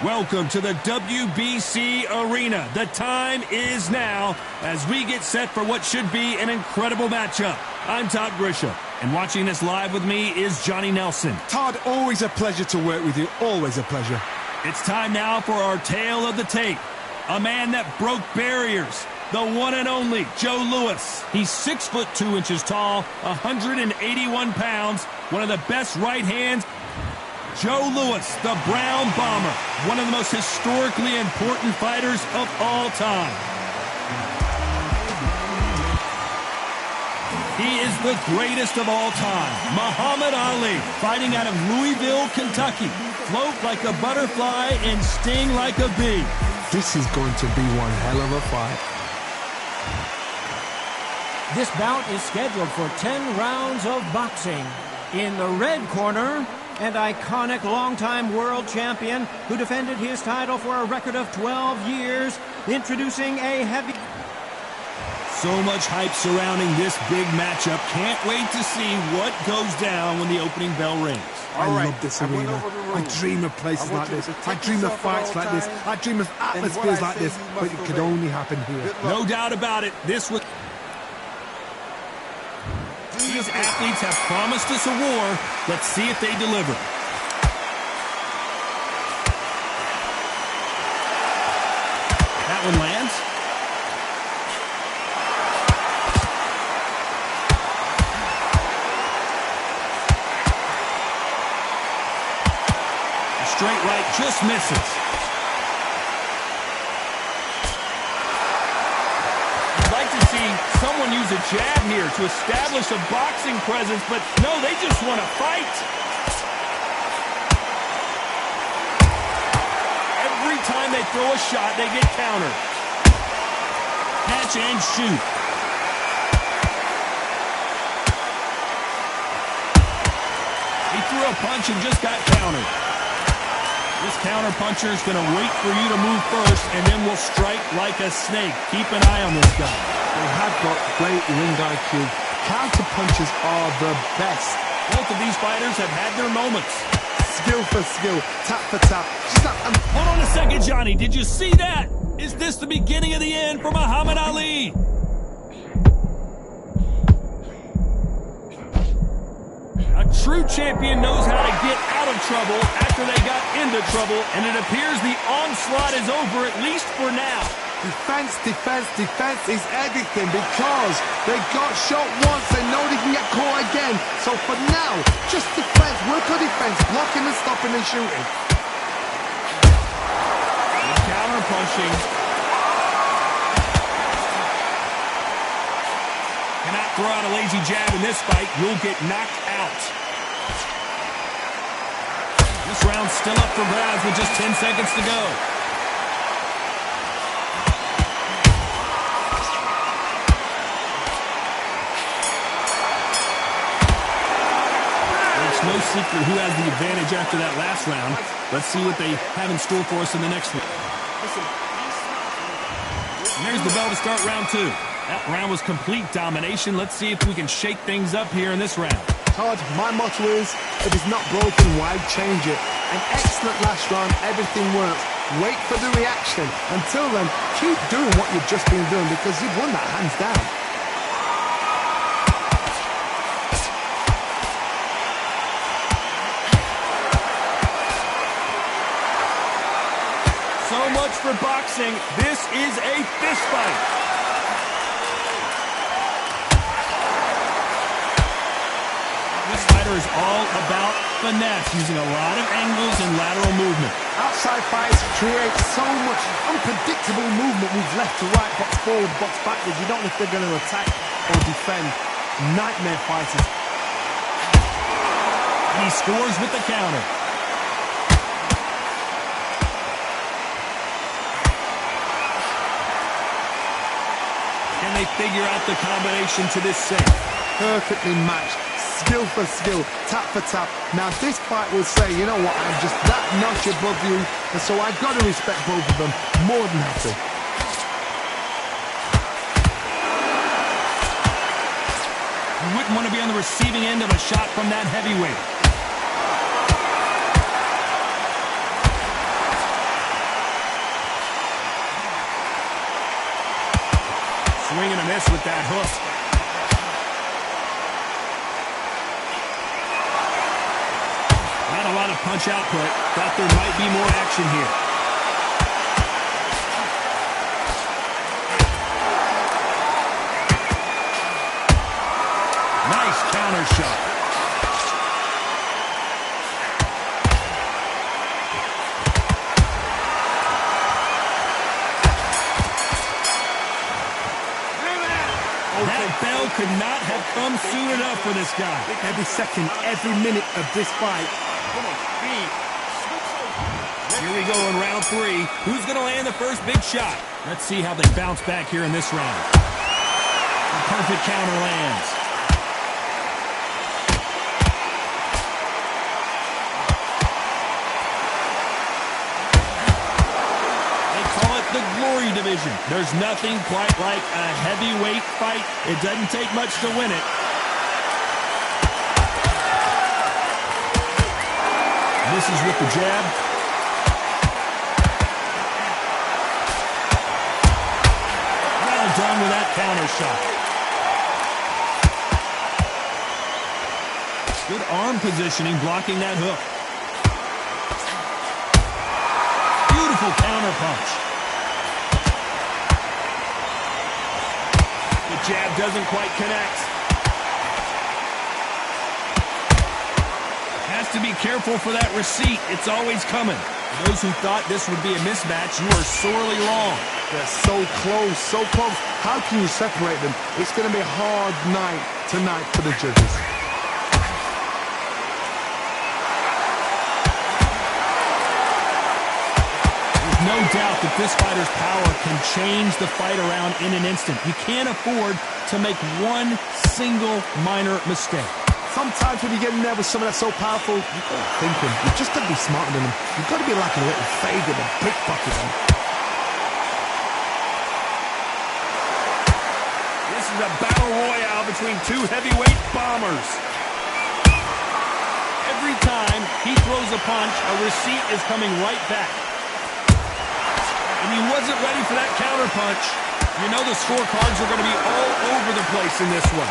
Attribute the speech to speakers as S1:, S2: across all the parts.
S1: Welcome to the WBC Arena. The time is now as we get set for what should be an incredible matchup. I'm Todd Grisham, and watching this live with me is Johnny Nelson.
S2: Todd, always a pleasure to work with you. Always a pleasure.
S1: It's time now for our tale of the tape. A man that broke barriers. The one and only Joe Louis. He's 6'2" tall, 181 pounds, one of the best right hands. Joe Louis, the Brown Bomber, one of the most historically important fighters of all time. He is the greatest of all time, Muhammad Ali, fighting out of Louisville, Kentucky. Float like a butterfly and sting like a bee.
S2: This is going to be one hell of a fight.
S3: This bout is scheduled for 10 rounds of boxing. In the red corner, an iconic longtime world champion who defended his title for a record of 12 years, introducing a heavy...
S1: So much hype surrounding this big matchup. Can't wait to see what goes down when the opening bell rings.
S2: I love this arena. I dream of places like this. I dream of fights like this. I dream of atmospheres like this. But it could only happen here.
S1: No doubt about it. This was... These athletes have promised us a war. Let's see if they deliver. That one lands. A straight right just misses. Someone use a jab here to establish a boxing presence, but no, they just want to fight. Every time they throw a shot, they get countered. Catch and shoot. He threw a punch and just got countered. This counter puncher is going to wait for you to move first, and then will strike like a snake. Keep an eye on this guy.
S2: They have got great ring IQ. Counter punches are the best.
S1: Both of these fighters have had their moments.
S2: Skill for skill, tap for tap.
S1: Hold on a second, Johnny. Did you see that? Is this the beginning of the end for Muhammad Ali? A true champion knows how to get out of trouble after they got into trouble, and it appears the onslaught is over, at least for now.
S2: Defense, defense, defense is everything because they got shot once, they know they can get caught again. So for now, just defense, work on defense, blocking and stopping and shooting.
S1: Counter punching. Cannot throw out a lazy jab in this fight. You'll get knocked out. This round's still up for grabs with just 10 seconds to go. It's no secret who has the advantage after that last round. Let's see what they have in store for us in the next one. And there's the bell to start round two. That round was complete domination. Let's see if we can shake things up here in this round.
S2: Todd, my motto is, if it's not broken, why change it? An excellent last round, everything works. Wait for the reaction. Until then, keep doing what you've just been doing because you've won that hands down.
S1: So much for boxing. This is a fist fight. This fighter is all about finesse, using a lot of angles and lateral movement.
S2: Outside fights create so much unpredictable movement with left to right, box forward, box backwards. You don't know if they're going to attack or defend. Nightmare fighters.
S1: And he scores with the counter. Can they figure out the combination to this save?
S2: Perfectly matched. Skill for skill, tap for tap. Now this fight will say, you know what, I'm just that notch above you, and so I've got to respect both of them more than happy. You wouldn't want to be on the receiving end of a shot from that heavyweight.
S1: miss with that hook. Not a lot of punch output. Thought there might be more action here. Nice counter shot. That bell could not have come soon enough for this guy.
S2: Every second, every minute of this fight.
S1: Here we go in round 3. Who's going to land the first big shot? Let's see how they bounce back here in this round. A perfect counter lands. They call it the glory division. There's nothing quite like a heavyweight fight. It doesn't take much to win it. Misses with the jab. Well done with that counter shot. Good arm positioning, blocking that hook. Beautiful counter punch. The jab doesn't quite connect. Has to be careful for that receipt. It's always coming. For those who thought this would be a mismatch, you are sorely wrong.
S2: They're so close, so close. How can you separate them? It's going to be a hard night tonight for the judges.
S1: There's no doubt that this fighter's power can change the fight around in an instant. You can't afford to make one single minor mistake.
S2: Sometimes when you get in there with someone that's so powerful, you've got to think them. You've just got to be smarter than them. You've got to be like a little faggot and pickpocket them.
S1: This is a battle royale between two heavyweight bombers. Every time he throws a punch, a receipt is coming right back. And he wasn't ready for that counter punch. You know the scorecards are going to be all over the place in this one.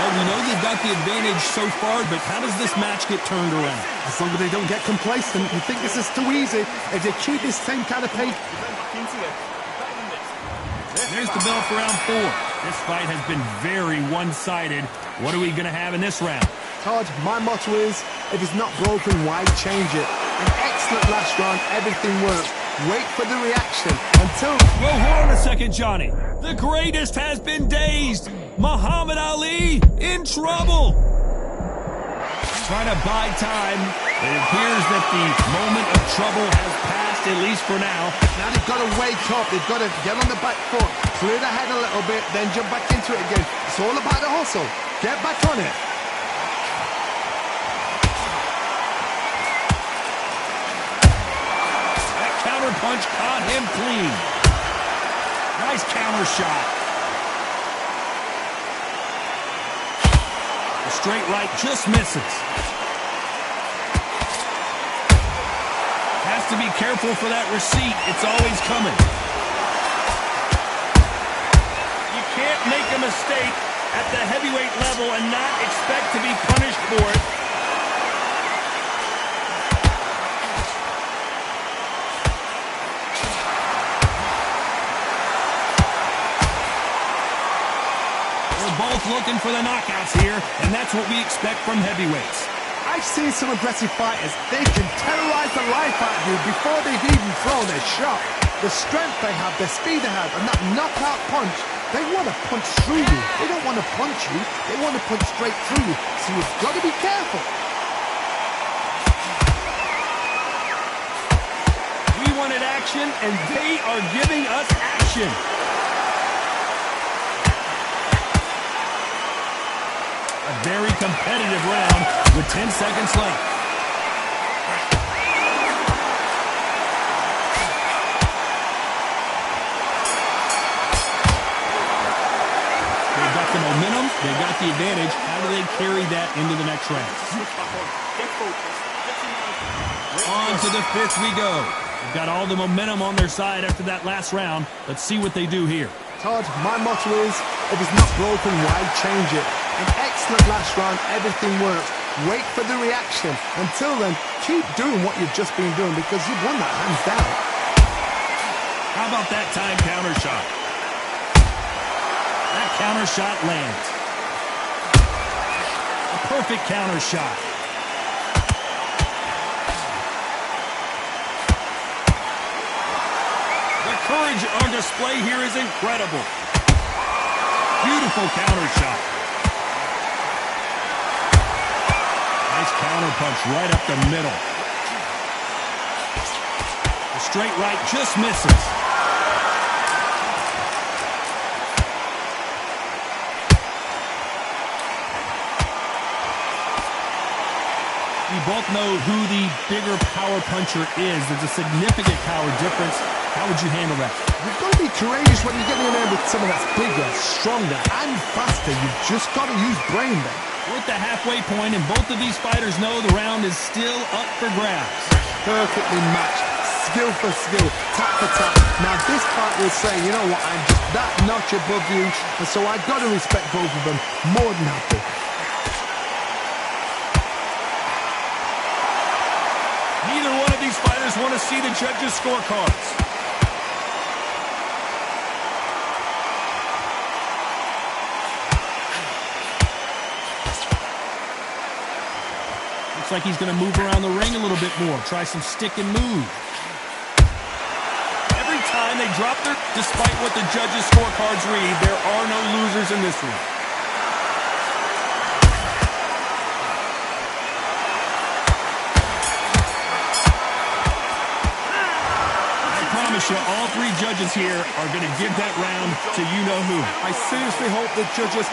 S1: We know they've got the advantage so far, but how does this match get turned around?
S2: As long as they don't get complacent, you think this is too easy. If they keep this same kind of pace.
S1: There's the bell for round 4. This fight has been very one-sided. What are we going to have in this round?
S2: Todd, my motto is, if it's not broken, why change it? An excellent last round, everything worked. Wait for the reaction until...
S1: Whoa, hold on a second, Johnny. The greatest has been dazed. Muhammad Ali in trouble. Trying to buy time. It appears that the moment of trouble has passed, at least for now.
S2: Now they've got to wake up. They've got to get on the back foot, clear the head a little bit, then jump back into it again. It's all about the hustle. Get back on it.
S1: That counter punch caught him clean. Nice counter shot. The straight right just misses. Has to be careful for that receipt. It's always coming. You can't make a mistake at the heavyweight level and not expect to be punished for it. Both looking for the knockouts here, and that's what we expect from heavyweights.
S2: I've seen some aggressive fighters. They can terrorize the life out of you before they've even thrown their shot. The strength they have, the speed they have, and that knockout punch, they want to punch through you. They don't want to punch you. They want to punch straight through you. So you've got to be careful.
S1: We wanted action, and they are giving us action. A very competitive round with 10 seconds left. They've got the momentum, they've got the advantage. How do they carry that into the next round? On to the fifth we go. They've got all the momentum on their side after that last round. Let's see what they do here.
S2: Todd, my motto is, if it's not broken, why change it? An excellent last round, everything works. Wait for the reaction. Until then, keep doing what you've just been doing because you've won that hands down.
S1: How about that time counter shot? That counter shot lands. A perfect counter shot. The courage on display here is incredible. Beautiful counter shot. Nice counter punch right up the middle. The straight right just misses. We both know who the bigger power puncher is. There's a significant power difference. How would you handle that?
S2: You've got to be courageous when you're getting in there with someone that's bigger, stronger, and faster. You've just got to use brain then.
S1: We're at the halfway point, and both of these fighters know the round is still up for grabs.
S2: Perfectly matched. Skill for skill, tap for tap. Now this fight will say, you know what, I'm just that notch above you, and so I've got to respect both of them more than happy.
S1: Neither one of these fighters want to see the judges' scorecards. Looks like he's going to move around the ring a little bit more, try some stick and move. Every time they drop their... Despite what the judges' scorecards read, there are no losers in this one. All three judges here are going to give that round to you-know-who.
S2: I seriously hope the judges...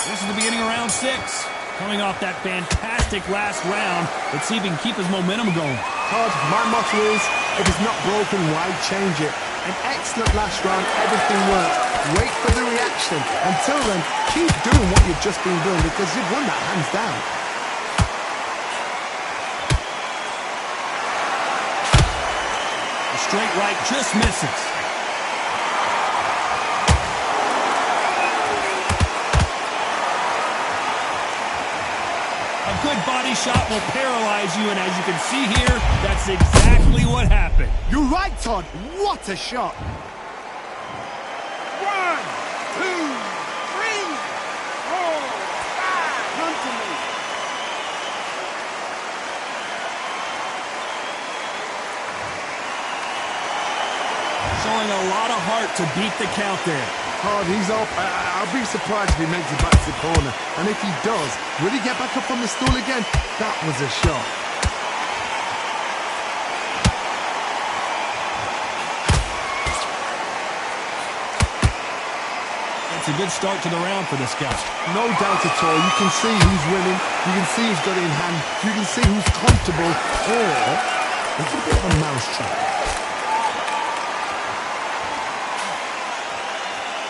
S1: This is the beginning of round 6. Coming off that fantastic last round, let's see if he can keep his momentum going.
S2: Todd, my motto is, if it's not broken, why change it? An excellent last round, everything works. Wait for the reaction. Until then, keep doing what you've just been doing because you've won that hands down.
S1: Straight right just misses. A good body shot will paralyze you, and as you can see here, that's exactly what happened.
S2: You're right, Todd. What a shot. 1, 2, 3, 4, 5. Come to me.
S1: Showing a lot of heart to beat the count there.
S2: Todd, he's up. I'll be surprised if he makes it back to the corner. And if he does, will he get back up on the stool again? That was a shot.
S1: It's a good start to the round for this guy.
S2: No doubt at all. You can see who's winning. You can see who's got it in hand. You can see who's comfortable. Or it's a bit of a mousetrap.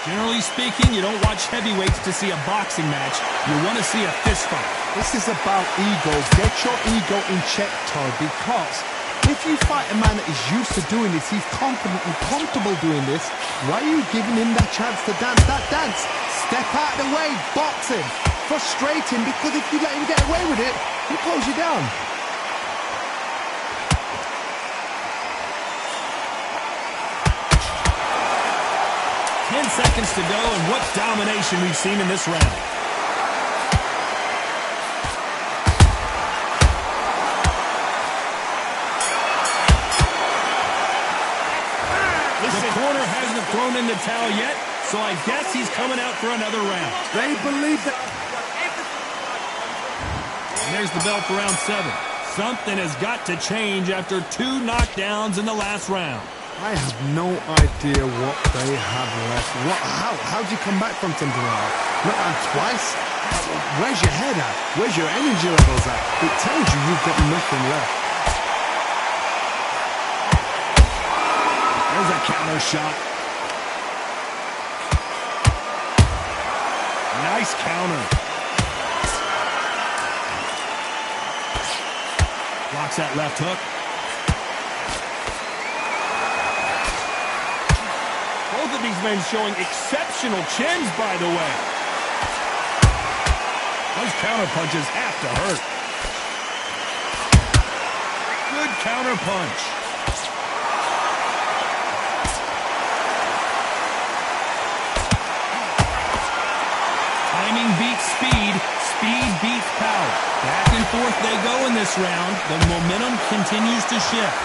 S1: Generally speaking, you don't watch heavyweights to see a boxing match. You want to see a fist fight.
S2: This is about ego. Get your ego in check, Todd, because if you fight a man that is used to doing this, he's confident and comfortable doing this, why are you giving him that chance to dance that dance? Step out of the way, box him, frustrate him, because if you let him get away with it, he'll close you down.
S1: 10 seconds to go, and what domination we've seen in this round. The corner hasn't thrown in the towel yet, so I guess he's coming out for another round.
S2: They believe that...
S1: And there's the bell for round 7. Something has got to change after 2 knockdowns in the last round.
S2: I have no idea what they have left. How do you come back from something like that? Not out twice? Where's your head at? Where's your energy levels at? It tells you you've got nothing left.
S1: There's a counter shot. Nice counter. blocks that left hook. Both of these men showing exceptional chins, by the way. Those counter punches have to hurt. Good counter punch. Timing beats speed. Speed beats power. Back and forth they go in this round. The momentum continues to shift.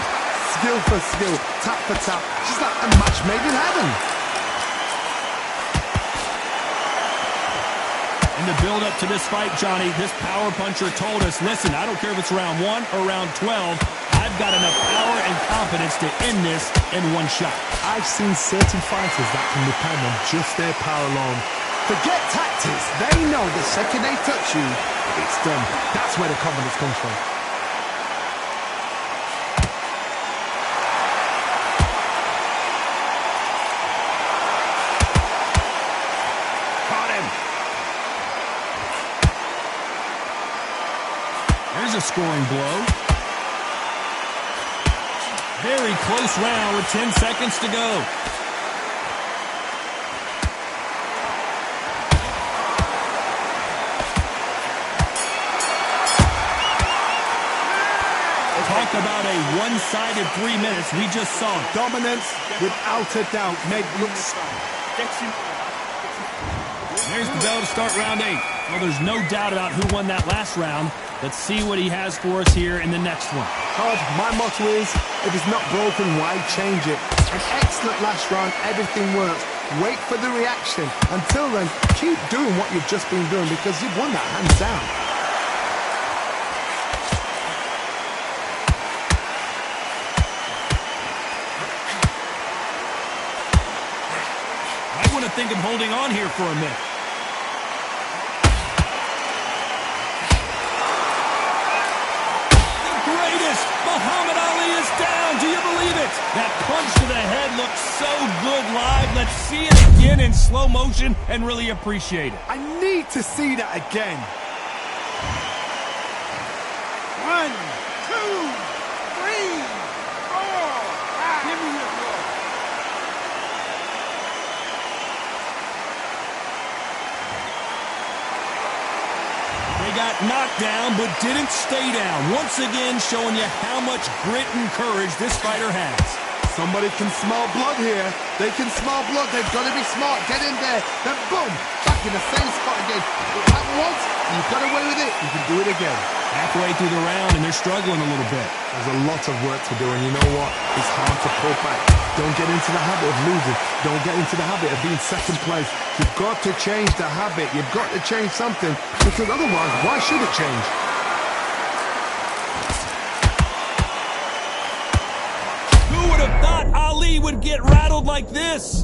S2: Skill for skill, tap for tap. She's like a match made in heaven.
S1: In the build-up to this fight, Johnny, this power puncher told us, listen, I don't care if it's round 1 or round 12, I've got enough power and confidence to end this in one shot.
S2: I've seen certain fighters that can depend on just their power alone. Forget tactics. They know the second they touch you, it's done. That's where the confidence comes from.
S1: There's a scoring blow. Very close round with 10 seconds to go. Talk about a one-sided 3 minutes. We just saw
S2: dominance without a doubt. Made looks.
S1: There's the bell to start round 8. Well, there's no doubt about who won that last round. Let's see what he has for us here in the next one.
S2: Todd, my motto is, if it's not broken, why change it? An excellent last round, everything works. Wait for the reaction. Until then, keep doing what you've just been doing because you've won that hands down.
S1: I want to think of holding on here for a minute. Muhammad Ali is down. Do you believe it? That punch to the head looks so good live. Let's see it again in slow motion and really appreciate it.
S2: I need to see that again.
S4: 1, 2, 3, 4, 5. Give me your ball.
S1: They got knocked down, but didn't stay down. Once again, showing you how much grit and courage this fighter has.
S2: Somebody can smell blood here. They can smell blood. They've got to be smart. Get in there. Then boom, back in the same spot again. It happened once, you've got away with it. You can do it again.
S1: Halfway through the round, and they're struggling a little bit.
S2: There's a lot of work to do, and you know what? It's hard to pull back. Don't get into the habit of losing. Don't get into the habit of being second place. You've got to change the habit. You've got to change something, because otherwise, why should it change?
S1: Who would have thought Ali would get rattled like this?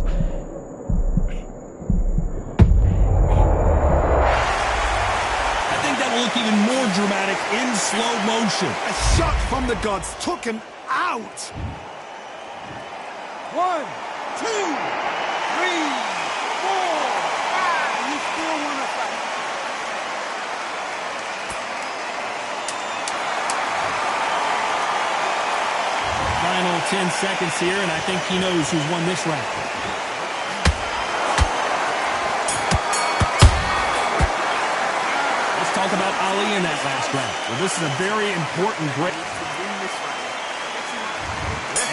S1: Look even more dramatic in slow motion.
S2: A shot from the gods took him out.
S4: 1, 2, 3, 4, 5. You still want to fight?
S1: Final 10 seconds here, and I think he knows who's won this round. Talk about Ali in that last round. Well, this is a very important break.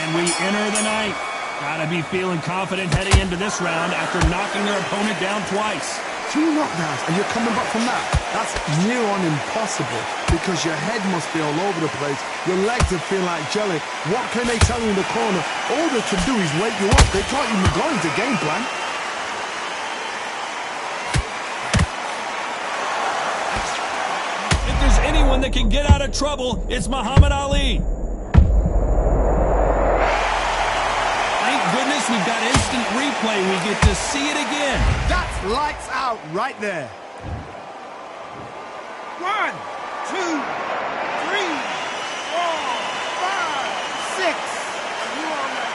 S1: And we enter the night. Gotta be feeling confident heading into this round after knocking their opponent down twice.
S2: 2 knockdowns, and you're coming back from that. That's near on impossible, because your head must be all over the place. Your legs are feeling like jelly. What can they tell you in the corner? All they can do is wake you up. They can't even go into game plan.
S1: Anyone that can get out of trouble, it's Muhammad Ali. Thank goodness we've got instant replay. We get to see it again.
S2: That's lights out right there.
S4: 1, 2, 3, 4, 5, 6. Are you all right?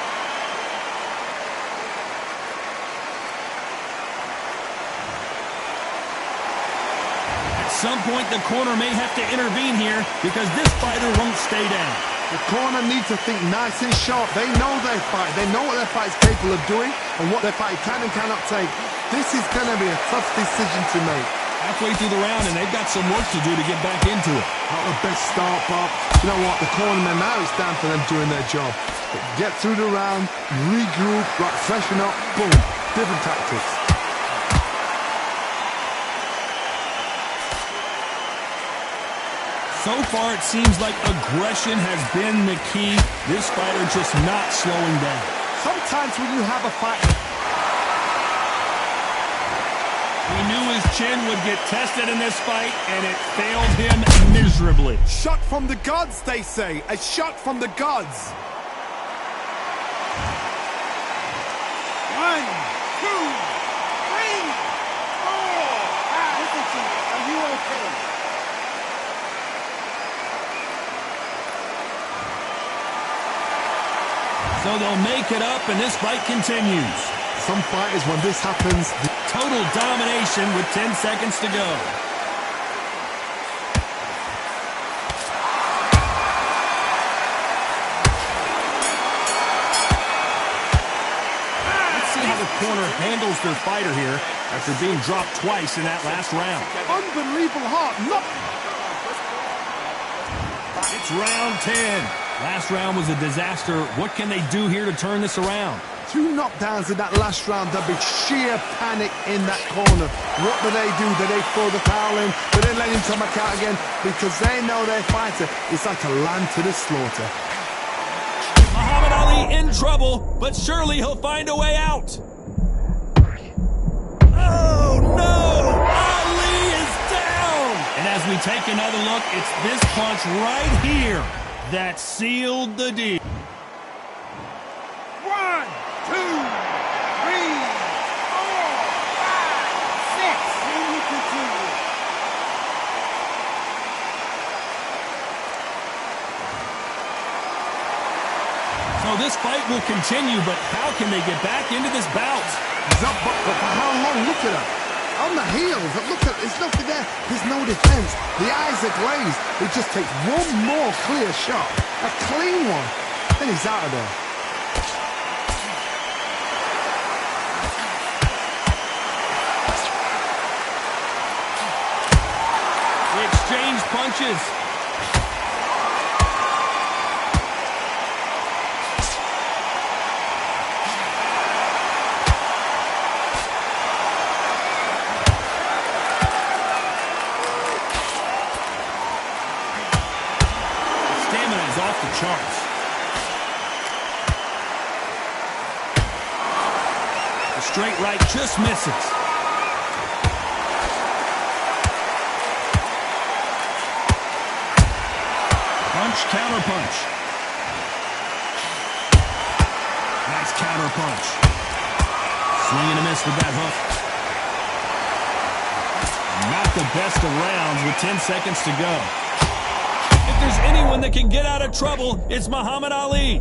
S1: some point, the corner may have to intervene here because this fighter won't stay down.
S2: The corner needs to think nice and sharp. They know their fight. They know what their fight is capable of doing and what their fight can and cannot take. This is going to be a tough decision to make.
S1: Halfway through the round, and they've got some work to do to get back into it.
S2: Not the best start, Bob. You know what? The cornermen, now it's down for them doing their job. Get through the round, regroup, right, freshen up, boom. Different tactics.
S1: So far, it seems like aggression has been the key. This fighter just not slowing down.
S2: Sometimes when you have a fight...
S1: He knew his chin would get tested in this fight, and it failed him miserably.
S2: Shot from the gods, they say. A shot from the gods.
S4: 1, 2, 3, 4, 5. Listen to me. Are you okay?
S1: So they'll make it up, and this fight continues.
S2: Some fighters, when this happens...
S1: Total domination with 10 seconds to go. Let's see how the corner handles their fighter here after being dropped twice in that last round.
S2: Unbelievable heart.
S1: It's round 10. Last round was a disaster. What can they do here to turn this around?
S2: 2 knockdowns in that last round. There'll be sheer panic in that corner. What do? Do they throw the towel in? Do they let him come back out again? Because they know their fighter is like a lamb to the slaughter.
S1: Muhammad Ali in trouble, but surely he'll find a way out. Oh, no! Ali is down! And as we take another look, it's this punch right here that sealed the deal.
S4: 1, 2, 3, 4, 5, 6. And you continue.
S1: So this fight will continue, but how can they get back into this bout?
S2: He's up, but for how long? Look at him. On the heels. Look at, there's nothing there. There's no defense. The eyes are glazed. It just takes one more clear shot. A clean one. Then he's out of there.
S1: Exchange punches. Stamina is off the charts. The straight right just misses. Counter punch. Nice counter punch. Swing and a miss with that hook. Not the best of rounds with 10 seconds to go. If there's anyone that can get out of trouble, it's Muhammad Ali.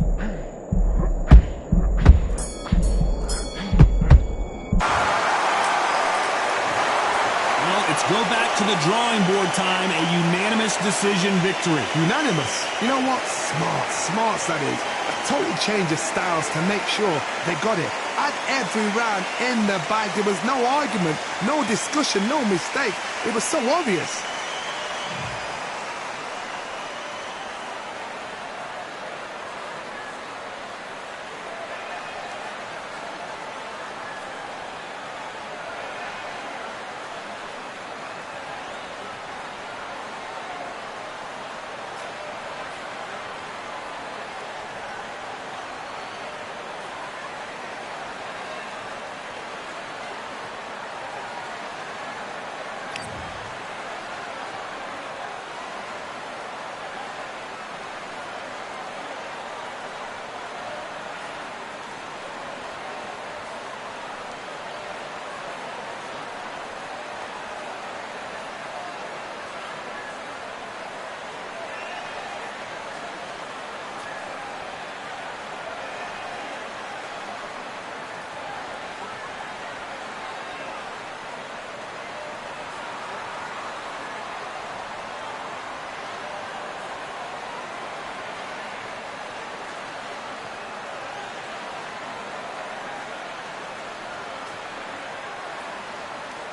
S1: Let's go back to the drawing board time. A unanimous decision victory.
S2: Unanimous. You know what? Smart that is. A total change of styles to make sure they got it. At every round in the bag, there was no argument, no discussion, no mistake. It was so obvious.